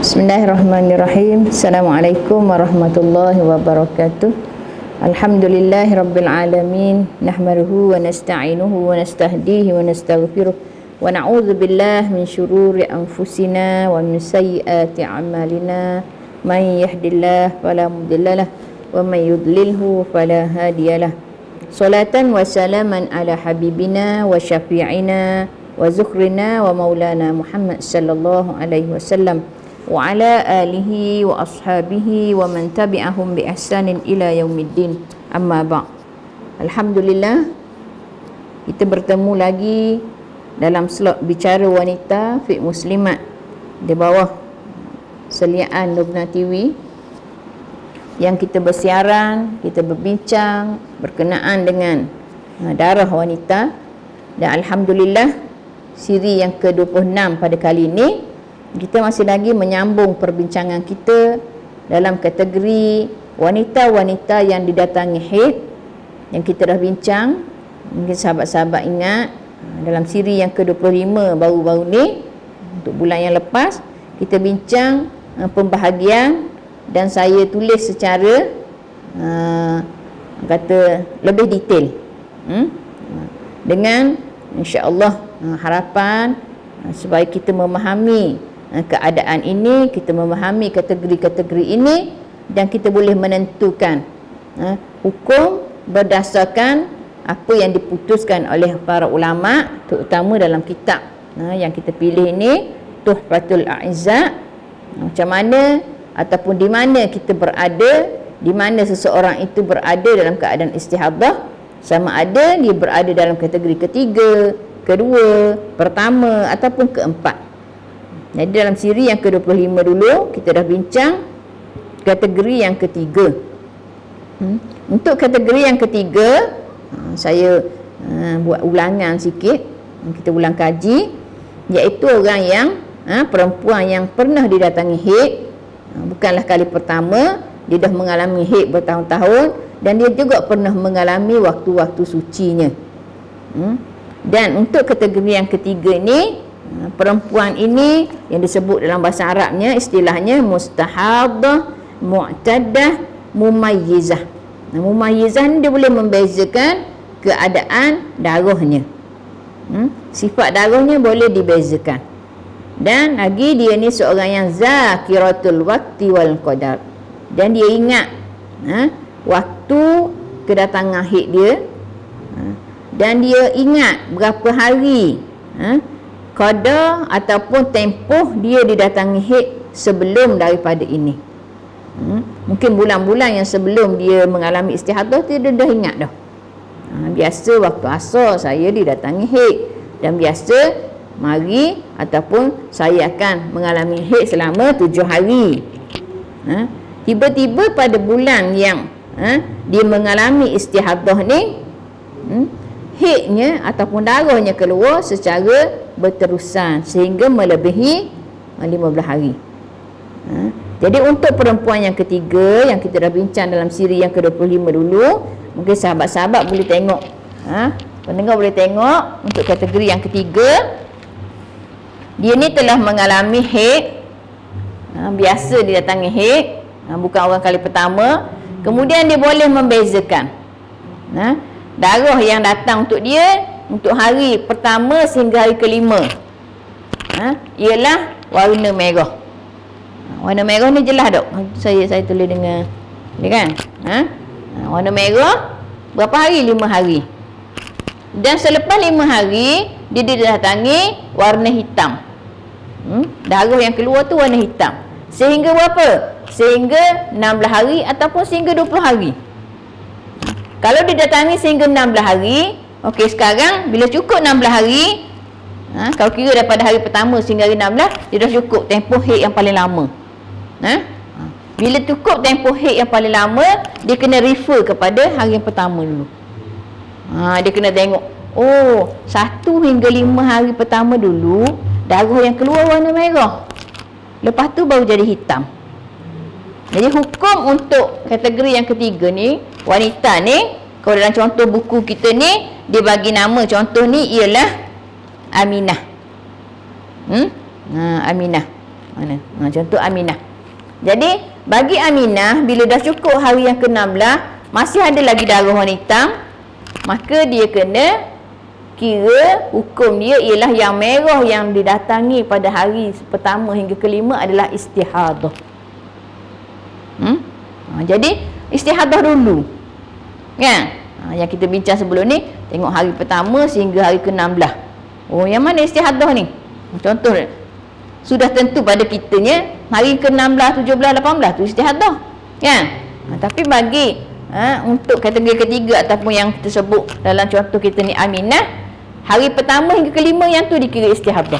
Bismillahirrahmanirrahim. Assalamualaikum warahmatullahi wabarakatuh. Alhamdulillahi rabbil alamin. Nahmaduhu wa nasta'inuhu wa nastahdihi wa nastaghfiruh. Wa na'udzu billahi min syururi anfusina wa min sayyiati a'malina. Man yahdihillahu fala mudilla lahu wa man yudlilhu fala hadiyalah. Salatan wa salaman ala habibina wa syafi'ina wa zukhrina wa maulana Muhammad sallallahu alaihi wasallam wa ala alihi wa ashabihi wa man tabi'ahum bi ihsanin ila yaumiddin. Amma ba'. Alhamdulillah, kita bertemu lagi dalam slot bicara wanita Fiqh Muslimat di bawah seliaan Lubna TV, yang kita bersiaran, kita berbincang berkenaan dengan darah wanita. Dan alhamdulillah, siri yang ke-26 pada kali ini kita masih lagi menyambung perbincangan kita dalam kategori wanita-wanita yang didatangi haid, yang kita dah bincang. Mungkin sahabat-sahabat ingat dalam siri yang ke-25 baru-baru ni, untuk bulan yang lepas, kita bincang pembahagian dan saya tulis secara kata lebih detail, dengan insya-Allah harapan supaya kita memahami keadaan ini, kita memahami kategori-kategori ini, dan kita boleh menentukan hukum berdasarkan apa yang diputuskan oleh para ulama, terutama dalam kitab yang kita pilih ini, Tuhfatul A'izza. Macam mana ataupun di mana kita berada, di mana seseorang itu berada dalam keadaan istihadah, sama ada dia berada dalam kategori ketiga, kedua, pertama ataupun keempat. Jadi dalam siri yang ke-25 dulu kita dah bincang kategori yang ketiga. Untuk kategori yang ketiga, saya buat ulangan sikit, kita ulang kaji, iaitu orang yang perempuan yang pernah didatangi haid, bukanlah kali pertama, dia dah mengalami haid bertahun-tahun, dan dia juga pernah mengalami waktu-waktu sucinya. Dan untuk kategori yang ketiga ni, perempuan ini yang disebut dalam bahasa Arabnya, istilahnya mustahadah, mu'tadah, mumayyizah. Mumayyizah ni dia boleh membezakan keadaan darahnya, sifat darahnya boleh dibezakan. Dan lagi dia ni seorang yang zakiratul waqti wal qadar, dan dia ingat waktu kedatangan haid dia, dan dia ingat berapa hari qadar ataupun tempoh dia didatangi haid sebelum daripada ini. Mungkin bulan-bulan yang sebelum dia mengalami istihadah dia dah ingat dah. Biasa waktu asar saya didatangi haid, dan biasa mari ataupun saya akan mengalami haid selama 7 hari. Tiba-tiba pada bulan yang dia mengalami istihadah ni, haidnya ataupun darahnya keluar secara berterusan sehingga melebihi 15 hari. Jadi untuk perempuan yang ketiga yang kita dah bincang dalam siri yang ke-25 dulu, mungkin sahabat-sahabat boleh tengok, pendengar boleh tengok untuk kategori yang ketiga, dia ni telah mengalami haid, biasa didatangi haid, bukan orang kali pertama. Kemudian dia boleh membezakan darah yang datang untuk dia untuk hari pertama sehingga hari kelima ialah warna merah. Warna merah ni jelas tak? Saya tulis dengan ni kan. Warna merah berapa hari? 5 hari. Dan selepas 5 hari dia didatangi warna hitam. Darah yang keluar tu warna hitam. Sehingga berapa? Sehingga 16 hari ataupun sehingga 20 hari. Kalau didatangi sehingga 16 hari, okey, sekarang bila cukup 16 hari, kalau kira daripada hari pertama sehingga hari 16, dia dah cukup tempoh haid yang paling lama. Bila cukup tempoh haid yang paling lama, dia kena refer kepada hari yang pertama dulu. Dia kena tengok, 1 hingga 5 hari pertama dulu darah yang keluar warna merah, lepas tu baru jadi hitam. Jadi hukum untuk kategori yang ketiga ni, wanita ni, kalau dalam contoh buku kita ni, dia bagi nama contoh ni ialah Aminah. Aminah. Mana? Contoh Aminah. Jadi bagi Aminah, bila dah cukup hari yang ke-16 masih ada lagi darah warna hitam, maka dia kena kira hukum dia ialah yang merah yang didatangi pada hari pertama hingga kelima adalah istihadah. Jadi istihadah dulu kan? Yang kita bincang sebelum ni, tengok hari pertama sehingga hari ke-16. Oh, yang mana istihadah ni? Contoh sudah tentu pada kitanya hari ke-16, 17, 18 tu istihadah kan? Tapi bagi untuk kategori ketiga ataupun yang kita sebut dalam contoh kita ni Aminah, hari pertama hingga kelima yang tu dikira istihadah.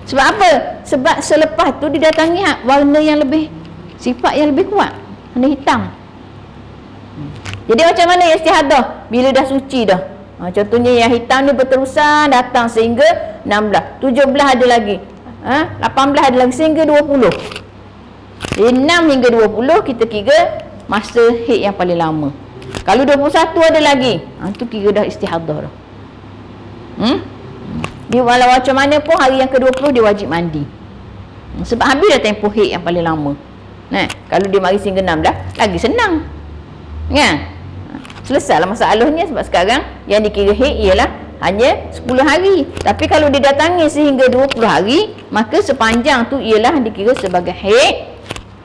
Sebab apa? Sebab selepas tu didatangi warna yang lebih, sifat yang lebih kuat, warna hitam. Jadi macam mana istihadah? Bila dah suci dah. Contohnya yang hitam ni berterusan datang sehingga 16, 17 ada lagi, 18 ada lagi sehingga 20. Jadi 6 hingga 20 kita kira masa haid yang paling lama. Kalau 21 ada lagi, tu kira dah istihadah dah. Dia walau macam mana pun hari yang ke-20 dia wajib mandi. Sebab habis dah tempoh haid yang paling lama. Kalau dia mari sehingga 16 lagi senang. Kan? Selesailah masalahnya, sebab sekarang yang dikira haid ialah hanya 10 hari. Tapi kalau didatangi sehingga 20 hari, maka sepanjang tu ialah dikira sebagai haid.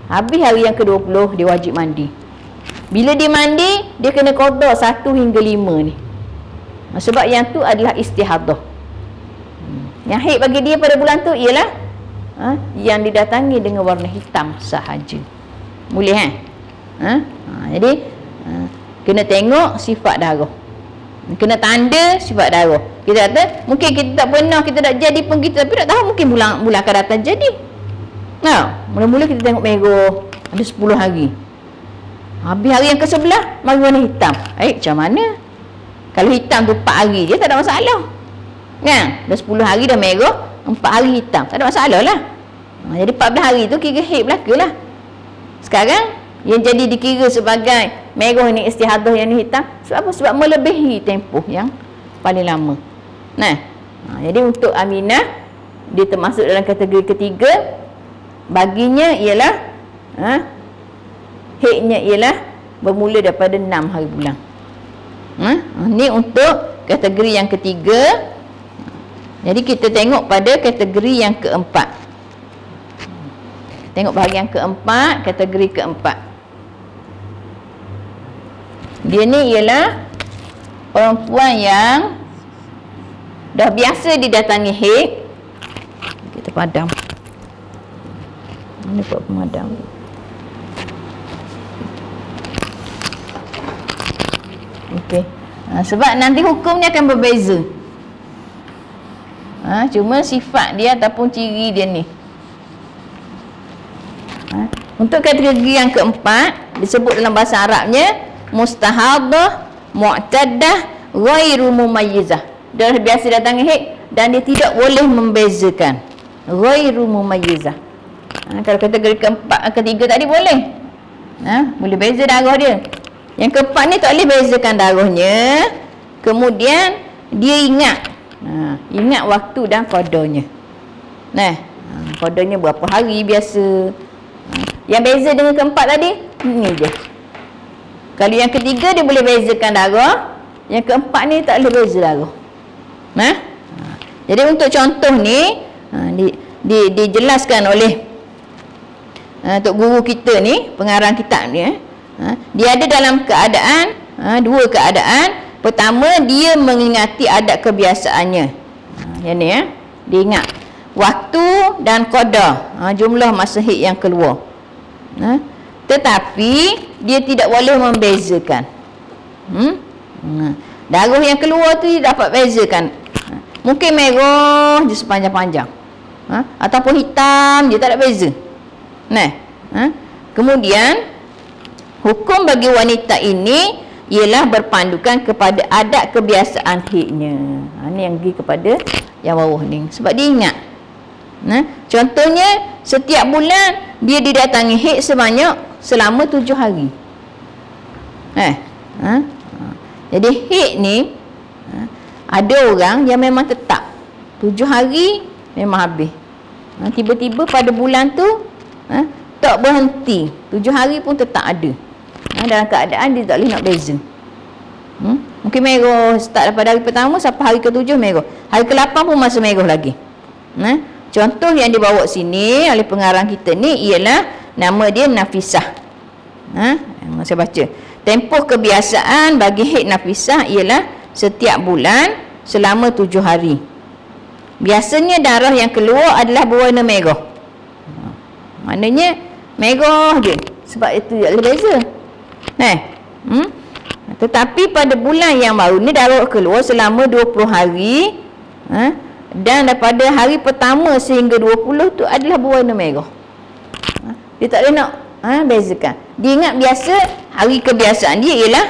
Habis hari yang ke-20 dia wajib mandi. Bila dia mandi, dia kena qada 1 hingga 5 ni. Sebab yang tu adalah istihadah. Yang haid bagi dia pada bulan tu ialah yang didatangi dengan warna hitam sahaja. Boleh jadi kena tengok sifat darah, kena tanda sifat darah. Kita kata mungkin kita tak pernah, kita tak jadi pun kita, tapi tak tahu mungkin bulan akan datang jadi. Mula-mula kita tengok merah ada 10 hari, habis hari yang ke-11 mari warna hitam. Macam mana? Kalau hitam tu 4 hari je tak ada masalah kan? Dah 10 hari dah merah, 4 hari hitam, tak ada masalah lah. Jadi 14 hari tu kira haid belaka lah. Sekarang yang jadi dikira sebagai merah ni istihadah, yang ni hitam. Sebab apa? Sebab melebihi tempoh yang paling lama. Jadi untuk Aminah, dia termasuk dalam kategori ketiga. Baginya ialah haidnya ialah bermula daripada 6 hari bulan. Ni untuk kategori yang ketiga. Jadi kita tengok pada kategori yang keempat. Tengok bahagian keempat, kategori keempat. Dia ni ialah perempuan yang dah biasa didatangi haid. Kita padam. Ini buat pemadam. Okey. Sebab nanti hukumnya akan berbeza. Cuma sifat dia ataupun ciri dia ni. Untuk kategori yang keempat disebut dalam bahasa Arabnya mustahadah, mu'taddah, ghairu mumayyizah. Dia biasa datang haid dan dia tidak boleh membezakan. Ghairu mumayyizah. Kalau kategori keempat, ketiga tadi boleh. Boleh beza darah dia. Yang keempat ni tak boleh bezakan darahnya. Kemudian dia ingat. Ingat waktu dan qadanya. Qadanya berapa hari biasa. Yang beza dengan keempat tadi ni je. Kalau yang ketiga dia boleh bezakan darah, yang keempat ni tak boleh beza darah. Jadi untuk contoh ni dijelaskan oleh Tok Guru kita ni, pengarang kitab ni. Dia ada dalam keadaan dua keadaan. Pertama, dia mengingati adat kebiasaannya. Yang ni dia ingat waktu dan qada, jumlah masa haid yang keluar. Tetapi dia tidak boleh membezakan. Darah yang keluar tu dia dapat bezakan. Mungkin merah je sepanjang-panjang, ataupun hitam je tak ada beza. Kemudian hukum bagi wanita ini ialah berpandukan kepada adat kebiasaan haidnya. Ini yang pergi kepada yang bawah ni. Sebab dia ingat. Contohnya setiap bulan dia didatangi haid selama 7 hari. Jadi haid ni ada orang yang memang tetap 7 hari memang habis. Tiba-tiba pada bulan tu tak berhenti, 7 hari pun tetap ada. Dalam keadaan dia tak boleh nak beza. Mungkin merah start daripada hari pertama sampai hari ke-7 merah, hari ke-8 pun masih merah lagi. Contoh yang dibawa sini oleh pengarang kita ni ialah nama dia Nafisah. Saya baca. Tempoh kebiasaan bagi haid Nafisah ialah setiap bulan selama 7 hari. Biasanya darah yang keluar adalah berwarna merah. Maknanya merah je. Sebab itu tak boleh beza. Tetapi pada bulan yang baru ni darah keluar selama 20 hari. Dan daripada hari pertama sehingga 20 tu adalah berwarna merah. Dia tak boleh nak bezakan. Dia ingat biasa hari kebiasaan dia ialah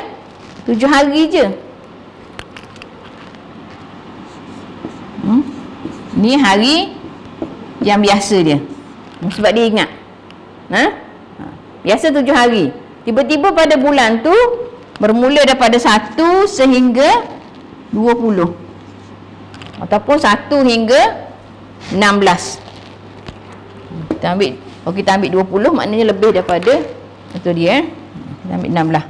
7 hari je. Ni hari yang biasa dia. Sebab dia ingat biasa 7 hari. Tiba-tiba pada bulan tu bermula daripada 1 sehingga 20 ataupun 1 hingga 16. Kita ambil 20, maknanya lebih daripada itu dia. Kita ambil 16.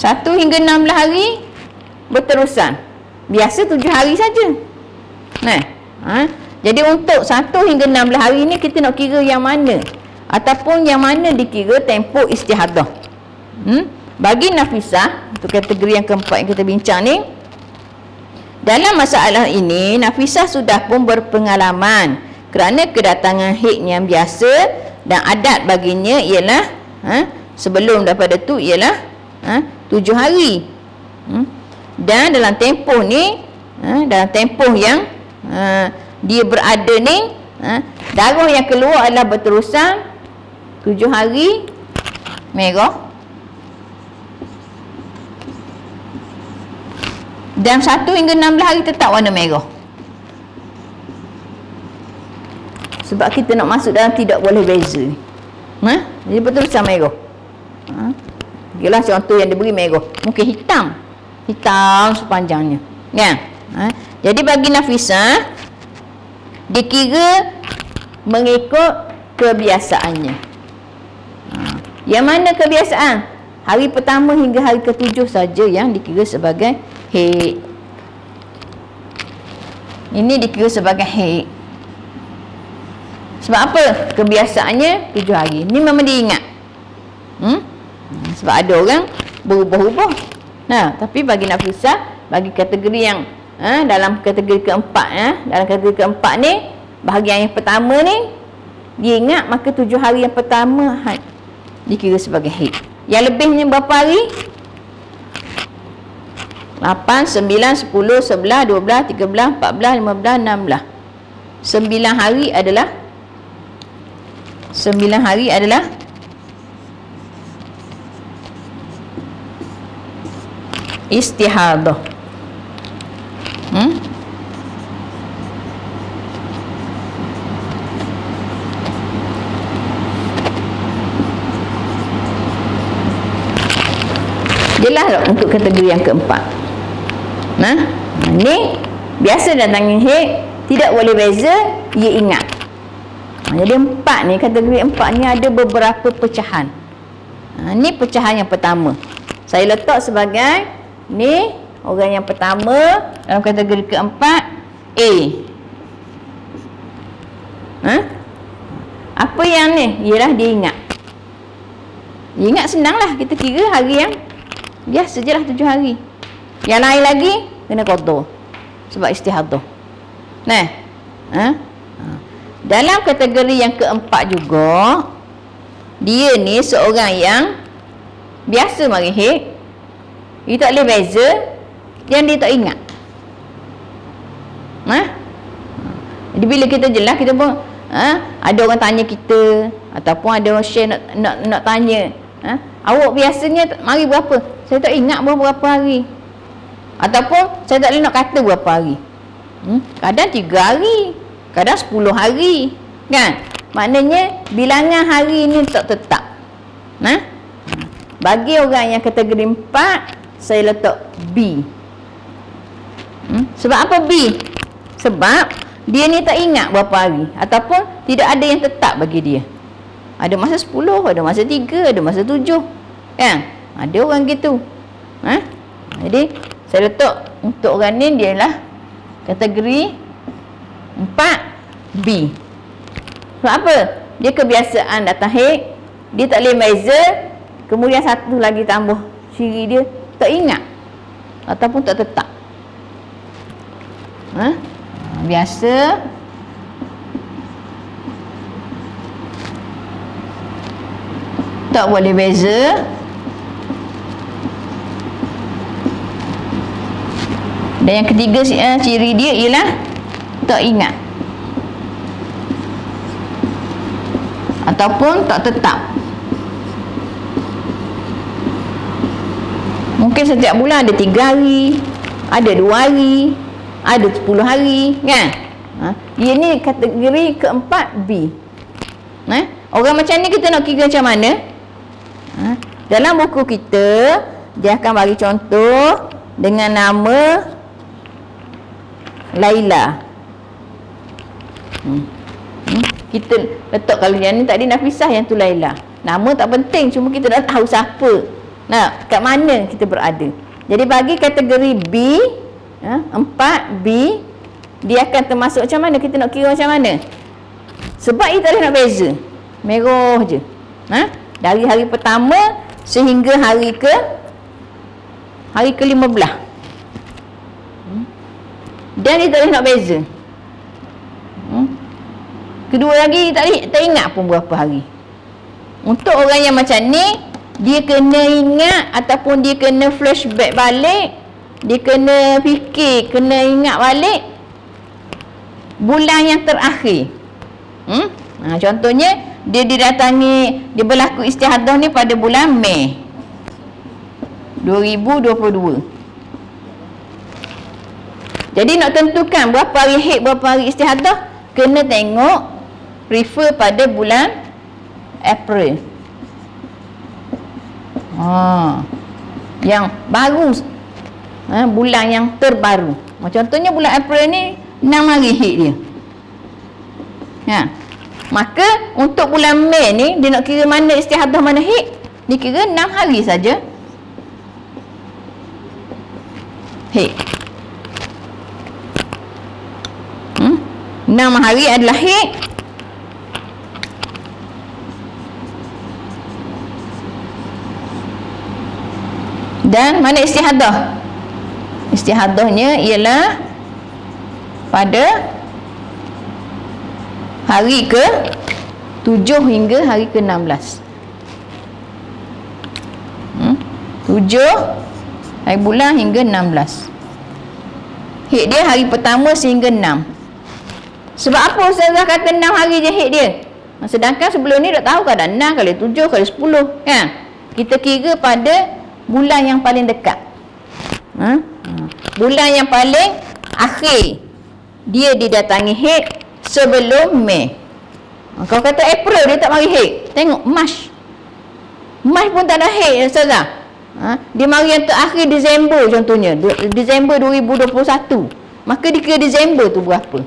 1 hingga 16 hari berterusan. Biasa 7 hari saja. Jadi untuk 1 hingga 16 hari ni kita nak kira yang mana, ataupun yang mana dikira tempoh istihadah. Bagi Nafisah, untuk kategori yang keempat yang kita bincang ni, dalam masalah ini Nafisah sudah pun berpengalaman kerana kedatangan haid yang biasa dan adat baginya ialah sebelum daripada tu ialah 7 hari. Dan dalam tempoh ni, dalam tempoh yang dia berada ni, darah yang keluar adalah berterusan 7 hari merah, dan 1 hingga 16 hari tetap warna merah. Sebab kita nak masuk dalam tidak boleh beza ni. Jadi berterusan merah. Ialah contoh yang diberi merah. Mungkin hitam sepanjangnya. Jadi bagi Nafisah dikira mengikut kebiasaannya. Yang mana kebiasaan? Hari pertama hingga hari ke-7 saja yang dikira sebagai haid. Ini dikira sebagai haid. Sebab apa? Kebiasaannya 7 hari. Ini memang dia ingat. Sebab ada orang berubah-ubah. Tapi bagi Nafisah, bagi kategori yang dalam kategori keempat, dalam kategori keempat ni, bahagian yang pertama ni dia ingat, maka 7 hari yang pertama dikira sebagai haid. Yang lebihnya berapa hari? 8, 9, 10, 11, 12, 13, 14, 15, 16. 9 hari adalah istihadah. Jelas untuk kategori yang keempat. Ni biasa datangnya haid, tidak boleh beza, ia ingat. Jadi 4 ni, kategori 4 ni ada beberapa pecahan. Ni pecahan yang pertama. Saya letak sebagai ni orang yang pertama dalam kategori keempat, A. Apa yang ni? Ialah dia ingat. Dia ingat senanglah, kita kira hari yang biasa je lah 7 hari. Yang lain lagi kena qada sebab istihadah. Dalam kategori yang keempat juga, dia ni seorang yang biasa mari haid, dia tak boleh beza, dan dia tak ingat. Jadi bila kita jelas, kita pun ada orang tanya kita, ataupun ada orang share nak tanya, awak biasanya mari berapa? Saya tak ingat berapa hari. Ataupun saya tak boleh nak kata berapa hari. Kadang 3 hari, kadang 10 hari, kan? Maknanya bilangan hari ni tak tetap. Bagi orang yang kategori 4, saya letak B. Sebab apa B? Sebab dia ni tak ingat berapa hari, ataupun tidak ada yang tetap bagi dia. Ada masa 10, ada masa 3, ada masa 7, kan? Ada orang gitu. Jadi saya letak untuk orang ni dia lah kategori 4B. Sebab apa? Dia kebiasaan datang haid, dia tak boleh beza, kemudian satu lagi tambah ciri dia tak ingat ataupun tak tetap. Biasa tak boleh beza, dan yang ketiga ciri dia ialah tak ingat ataupun tak tetap. Mungkin setiap bulan ada 3 hari, ada 2 hari, ada 10 hari, kan? Dia ni kategori keempat B. Orang macam ni kita nak kira macam mana? Dalam buku kita dia akan bagi contoh dengan nama Laila. Kita letak, kalau yang ni tadi Nafisah, yang tu Laila. Nama tak penting, cuma kita dah tahu siapa, kat mana kita berada. Jadi bagi kategori B, 4B, dia akan termasuk macam mana? Kita nak kira macam mana? Sebab dia tak boleh nak beza, merah je. Dari hari pertama sehingga hari ke-15. Dan dia tak boleh nak beza. Kedua lagi tak ingat pun berapa hari. Untuk orang yang macam ni, dia kena ingat ataupun dia kena flashback balik, dia kena fikir, kena ingat balik bulan yang terakhir. Contohnya dia didatangi, dia berlaku istihadah ni pada bulan Mei 2022. Jadi nak tentukan berapa hari haid, berapa hari istihadah, kena tengok, refer pada bulan April. Yang baru, bulan yang terbaru. Contohnya bulan April ni 6 hari haid dia. Maka untuk bulan Mei ni, dia nak kira mana istihadah mana haid, dia kira 6 hari saja haid. 6 hari adalah haid. Dan mana istihadah? Istihadahnya ialah pada hari ke-7 hingga hari ke-16. 7 hari bulan hingga 16. Haid dia hari pertama sehingga 6. Sebab apa Ustazah kata 6 hari je haid dia? Sedangkan sebelum ni dah tahu kadang 6, kali 7, kali 10, kan? Kita kira pada bulan yang paling dekat. Bulan yang paling akhir dia didatangi haid sebelum Mei. Kalau kata April dia tak mari haid, tengok Mac pun tak ada haid, Ustazah. Dia mari yang terakhir Disember contohnya, Disember 2021. Maka dikira Disember tu berapa?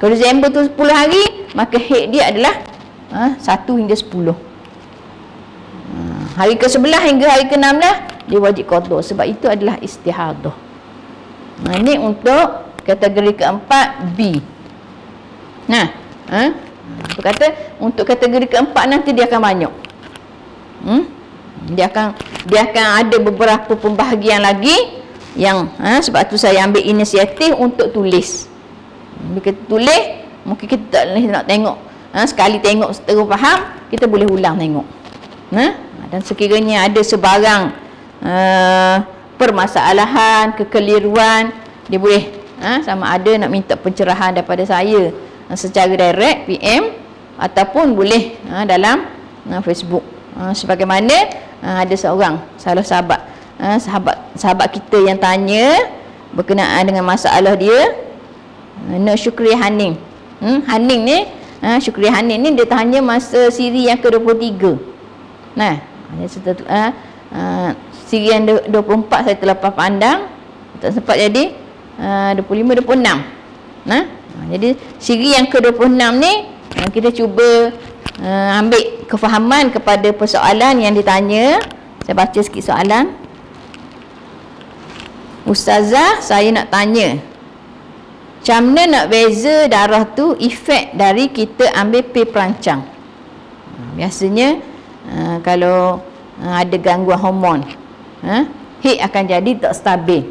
Kalau Disember tu 10 hari, maka haid dia adalah 1 hingga 10. Hari ke-11 hingga hari ke-16 dia wajib qada, sebab itu adalah istihadah. Ini untuk kategori keempat B. Aku kata untuk kategori keempat nanti dia akan banyak. Dia akan ada beberapa pembahagian lagi yang sebab tu saya ambil inisiatif untuk tulis. Bila kita tulis, mungkin kita tak nak tengok sekali tengok terus faham, kita boleh ulang tengok. Dan sekiranya ada sebarang permasalahan, kekeliruan, dia boleh sama ada nak minta pencerahan daripada saya secara direct PM, ataupun boleh dalam Facebook. Sebagaimana ada seorang salah sahabat kita yang tanya berkenaan dengan masalah dia, Nur Syukri Haning. Haning ni, Syukri Haning ni dia tanya masa siri yang ke-23. Siri yang 24 saya telah pandang, tak sempat jadi 25, 26. Jadi siri yang ke-26 ni kita cuba ambil kefahaman kepada persoalan yang ditanya. Saya baca sikit soalan. Ustazah, saya nak tanya, macam mana nak beza darah tu efek dari kita ambil pil perancang? Biasanya kalau ada gangguan hormon, heat akan jadi tak stabil.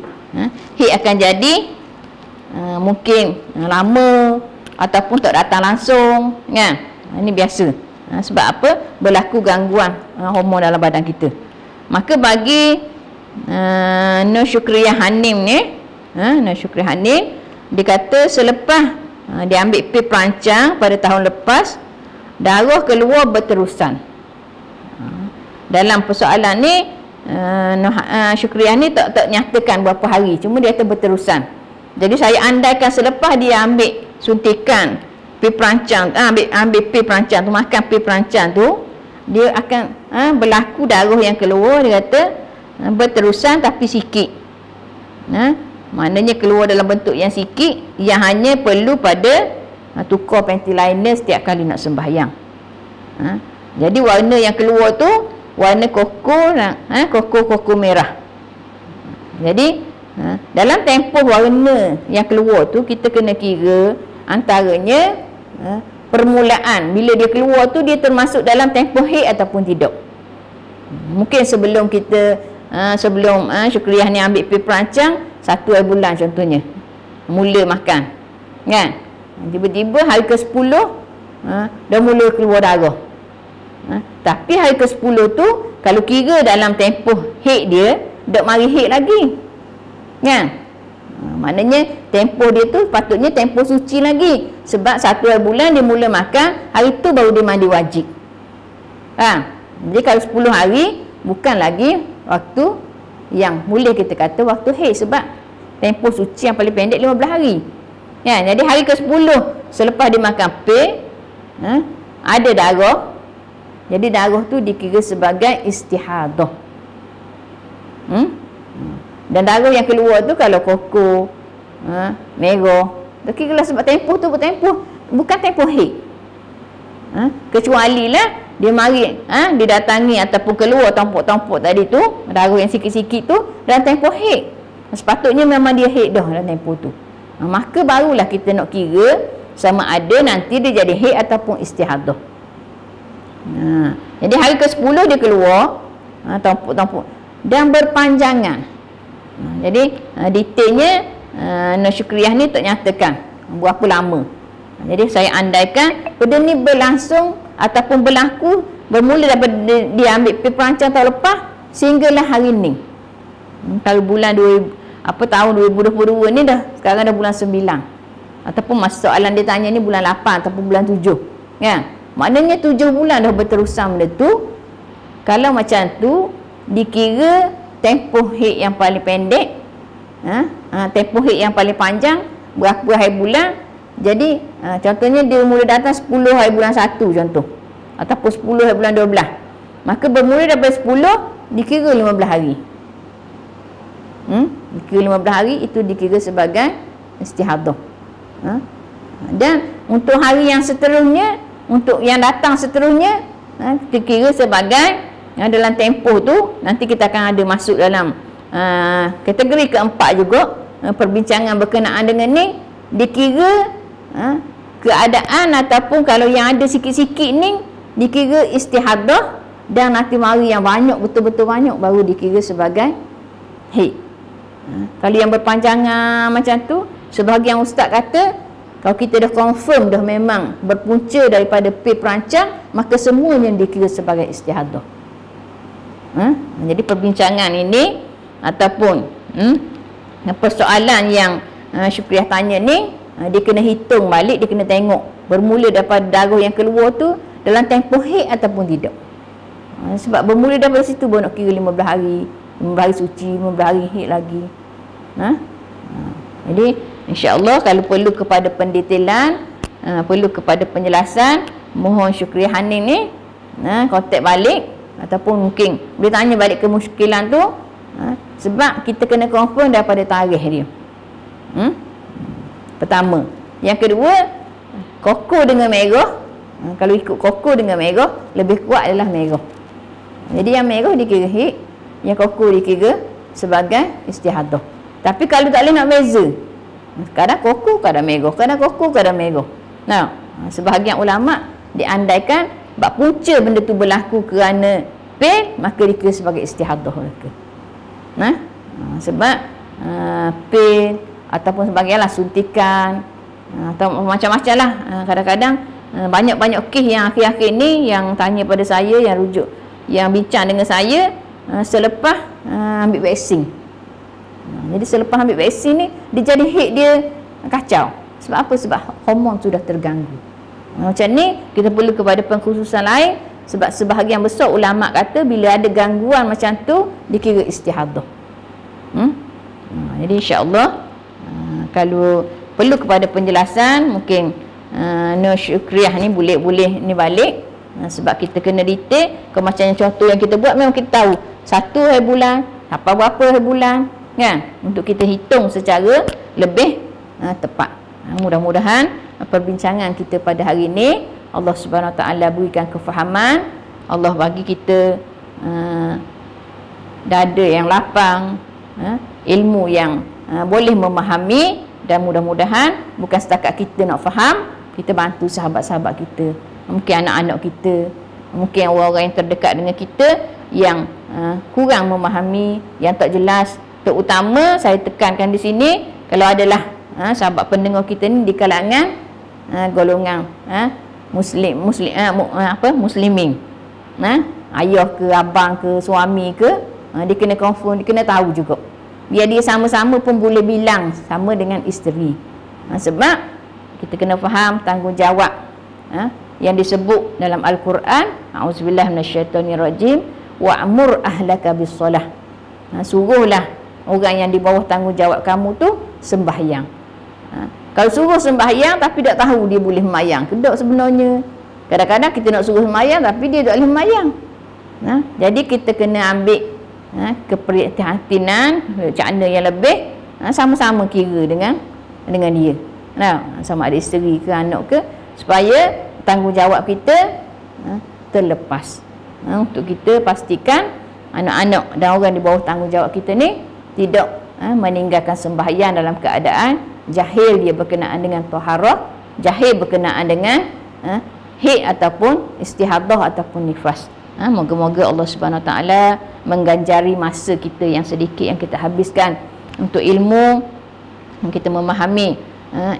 Heat akan jadi mungkin lama ataupun tak datang langsung, kan? Ini biasa. Sebab apa? Berlaku gangguan hormon dalam badan kita. Maka bagi Nur Syukriyah Hanim ni, Nur Syukriyah Hanim, dia kata selepas dia ambil pil perancang pada tahun lepas, darah keluar berterusan. Dalam persoalan ni Syukriyah ni tak nyatakan berapa hari, cuma dia kata berterusan. Jadi saya andaikan selepas dia ambil suntikan pil perancang, ambil pil perancang tu, makan pil perancang tu, dia akan berlaku darah yang keluar, dia kata berterusan tapi sikit. Maknanya keluar dalam bentuk yang sikit, yang hanya perlu pada tukar panty liner setiap kali nak sembahyang. Jadi warna yang keluar tu warna koko, koko merah. Jadi dalam tempoh warna yang keluar tu kita kena kira antaranya permulaan bila dia keluar tu dia termasuk dalam tempoh haid ataupun tidak. Mungkin sebelum kita sebelum Syukriyah ni ambil pil perancang 1 bulan contohnya mula makan, kan? Tiba-tiba hari ke-10 dah mula keluar darah. Tapi hari ke-10 tu kalau kira dalam tempoh haid dia tak mari haid lagi, kan? Maknanya tempoh dia tu patutnya tempoh suci lagi, sebab 1 bulan dia mula makan, hari tu baru dia mandi wajib. Jadi kalau 10 hari bukan lagi waktu yang boleh kita kata waktu haid, sebab tempoh suci yang paling pendek 15 hari. Jadi hari ke-10 selepas dia makan pil, ada darah. Jadi darah tu dikira sebagai istihadah. Dan darah yang keluar tu kalau koko, merah, tak kira lah, sebab tempoh tu bertempoh bukan tempoh haid. Kecuali lah dia mari didatangi ataupun keluar tompok-tompok tadi tu, darah yang sikit-sikit tu dalam tempoh haid. Sepatutnya memang dia haid dah dalam tempoh tu. Maka barulah kita nak kira sama ada nanti dia jadi haid ataupun istihadah. Jadi hari ke-10 dia keluar tompok-tompok dan berpanjangan. Jadi detailnya Nur Syukriyah ni tak nyatakan berapa lama. Jadi saya andaikan benda ni berlangsung ataupun berlaku bermula daripada dia ambil pil perancang tahun lepas sehinggalah hari ni. Kalau bulan tahun 2022 ni dah, sekarang dah bulan 9. Ataupun masa soalan dia tanya ni bulan 8 ataupun bulan 7. Kan? Maknanya 7 bulan dah berterusan benda tu. Kalau macam tu dikira tempoh haid yang paling pendek, tempoh haid yang paling panjang berapa hari bulan. Jadi contohnya dia mula datang 10 hari bulan 1 contoh, ataupun 10 hari bulan 12, maka bermula daripada 10 dikira 15 hari. Dikira 15 hari itu dikira sebagai istihadah. Dan untuk hari yang seterusnya, untuk yang datang seterusnya, dikira sebagai dalam tempoh tu nanti kita akan ada masuk dalam kategori keempat juga, perbincangan berkenaan dengan ni, dikira keadaan ataupun kalau yang ada sikit-sikit ni dikira istihadah, dan nanti mari yang banyak, betul-betul banyak baru dikira sebagai haid. Kalau yang berpanjangan macam tu, sebahagian ustaz kata kalau kita dah confirm dah memang berpunca daripada pil perancang, maka semuanya dikira sebagai istihadah. Jadi perbincangan ini ataupun persoalan yang Syukriyah tanya ni, dia kena hitung balik, dia kena tengok bermula daripada darah yang keluar tu dalam tempoh haid ataupun tidak. Sebab bermula daripada situ baru nak kira 15 hari, 15 hari suci, 15 hari haid lagi. Jadi insya-Allah kalau perlu kepada pendetailan, perlu kepada penjelasan, mohon Syukriyah Hanim ni kontak balik, ataupun mungkin boleh tanya balik ke muskilan tu, sebab kita kena confirm daripada tarikh dia. Pertama, Yang kedua, koko dengan merah. Kalau ikut koko dengan merah, lebih kuat adalah merah. Jadi yang merah dikira hid, yang koko dikira sebagai istihadah. Tapi kalau tak boleh nak beza, kadang koko, kadang merah, kadang koko, kadang merah. Nah, sebahagian ulama diandaikan bab punca benda tu berlaku kerana pil, maka dikira sebagai istihadah mereka. Sebab pil ataupun sebagainya suntikan atau macam-macam lah. Kadang-kadang banyak-banyak kes yang akhir-akhir ni yang tanya pada saya, yang rujuk, yang bincang dengan saya selepas ambil vaksin. Jadi selepas ambil vaksin ni, dia jadi hid dia kacau. Sebab apa? Sebab hormon sudah terganggu. Macam ni kita perlu kepada pengkhususan lain, sebab sebahagian besar ulama kata bila ada gangguan macam tu dikira istihadah. Jadi insya-Allah kalau perlu kepada penjelasan, mungkin Nur Syukriah ni boleh ni balik, sebab kita kena detail. Kalau macam contoh yang kita buat, memang kita tahu 1 hari bulan, apa berapa hari bulan, kan, untuk kita hitung secara lebih tepat. Mudah-mudahan perbincangan kita pada hari ini Allah Subhanahu Wa Taala berikan kefahaman, Allah bagi kita dada yang lapang, ilmu yang boleh memahami, dan mudah-mudahan bukan setakat kita nak faham, kita bantu sahabat-sahabat kita, mungkin anak-anak kita, mungkin orang-orang yang terdekat dengan kita yang kurang memahami, yang tak jelas. Terutama saya tekankan di sini, kalau adalah sahabat pendengar kita ni di kalangan golongan muslimin, ayah ke, abang ke, suami ke, dia kena confirm, dia kena tahu juga, biar dia sama-sama pun boleh bilang sama dengan isteri. Sebab kita kena faham tanggungjawab yang disebut dalam Al-Quran, a'udzubillah minasyaitonirrajim, wa'mur ahlaka bis-solah. Suruhlah orang yang di bawah tanggungjawab kamu tu sembahyang. Kalau suruh sembahyang tapi tak tahu dia boleh sembahyang ke tak sebenarnya. Kadang-kadang kita nak suruh sembahyang tapi dia tak boleh sembahyang. Jadi kita kena ambil keprihatinan, cara yang lebih, sama-sama kira dengan dia. Sama ada isteri ke anak ke, supaya tanggungjawab kita terlepas. Untuk kita pastikan anak-anak dan orang di bawah tanggungjawab kita ni tidak meninggalkan sembahyang dalam keadaan jahil dia berkenaan dengan taharah, jahil berkenaan dengan haid ataupun istihadah ataupun nifas. Moga-moga Allah Subhanahu Wa Taala mengganjari masa kita yang sedikit yang kita habiskan untuk ilmu, kita memahami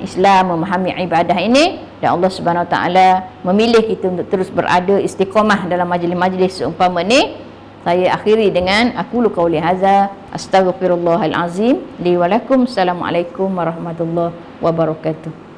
Islam, memahami ibadah ini, dan Allah Subhanahu Wa Taala memilih kita untuk terus berada istiqamah dalam majlis-majlis seumpama ni. Saya akhiri dengan aqulu qauli hadza, astaghfirullahal azim li wa lakum. Assalamualaikum warahmatullahi wabarakatuh.